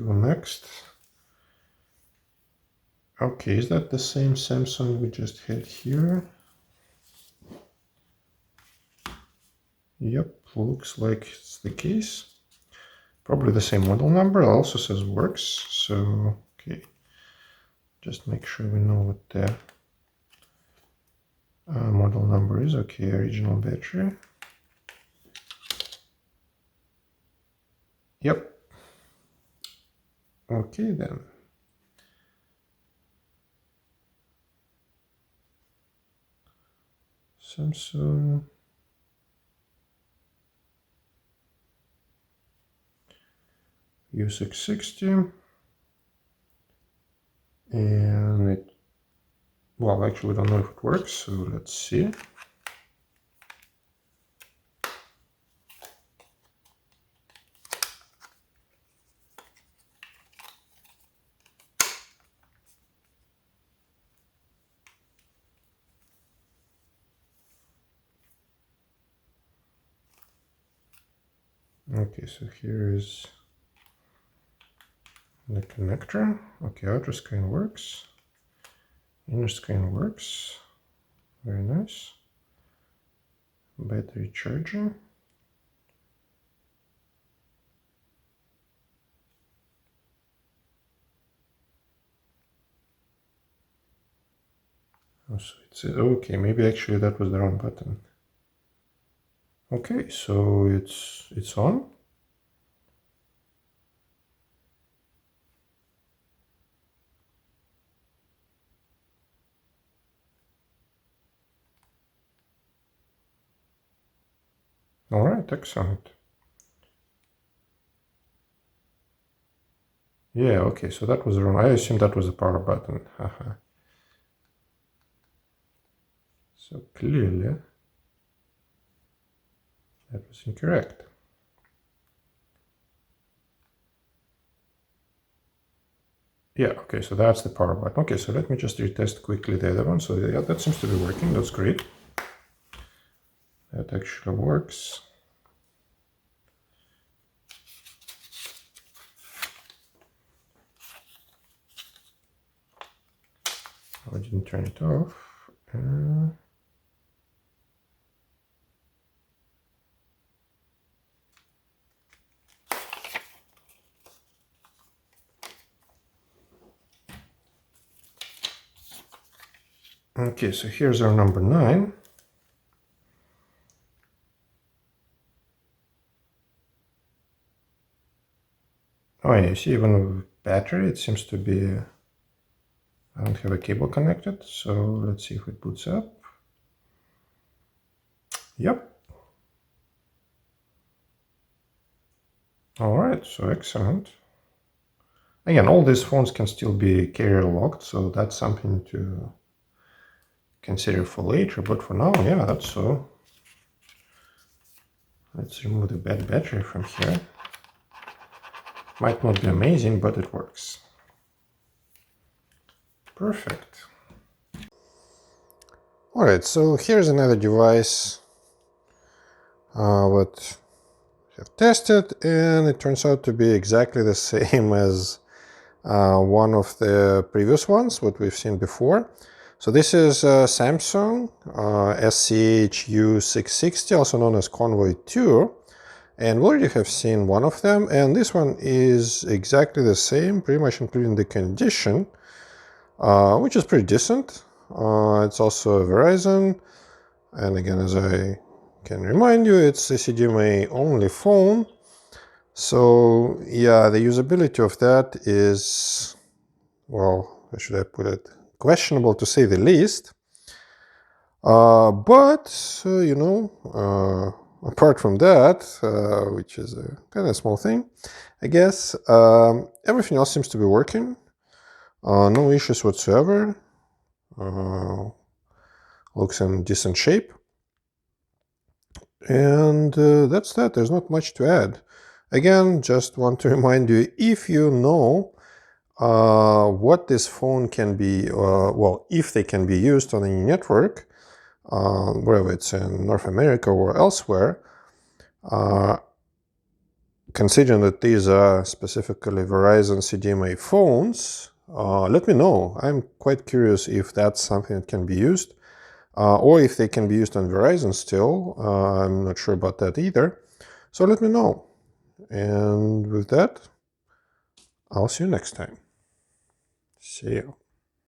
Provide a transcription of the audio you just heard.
go next. Okay, is that the same Samsung we just had here? Yep, looks like it's the case. Probably the same model number, it also says works, so okay. Just make sure we know what the model number is. Okay, original battery. Yep. Okay then. Samsung U660, and it, well, actually we don't know if it works, so let's see. Okay, so here is the connector. Okay, outer screen works. Inner screen works. Very nice. Battery charging. Oh, so it's okay. Maybe actually that was the wrong button. Okay, so it's on. All right, excellent. Yeah, okay, so that was wrong. I assumed that was the power button. Haha. So clearly that was incorrect. Yeah, okay, so that's the power button. Okay, so let me just retest quickly the other one. So yeah, that seems to be working. That's great. That actually works. I didn't turn it off. Okay, so here's our number 9. Oh, yeah, you see, even with battery, it seems to be, I don't have a cable connected, so let's see if it boots up. Yep. All right, so excellent. Again, all these phones can still be carrier locked, so that's something to consider for later, but for now, yeah, that's so. Let's remove the bad battery from here. Might not be amazing, but it works. Perfect. All right, so here's another device what I have tested, and it turns out to be exactly the same as one of the previous ones, what we've seen before. So this is Samsung SCH-U660, also known as Convoy 2. And we already have seen one of them, and this one is exactly the same, pretty much including the condition, which is pretty decent. It's also a Verizon, and again, as I can remind you, it's a CDMA only phone. So yeah, the usability of that is, well, how should I put it, questionable to say the least. But you know, apart from that, which is a kind of small thing, I guess, everything else seems to be working. No issues whatsoever. Looks in decent shape. And that's that. There's not much to add. Again, just want to remind you, if you know what this phone can be, well, if they can be used on any network, whether it's in North America or elsewhere, considering that these are specifically Verizon CDMA phones, let me know. I'm quite curious if that's something that can be used, or if they can be used on Verizon still. I'm not sure about that either. So let me know. And with that, I'll see you next time. See you.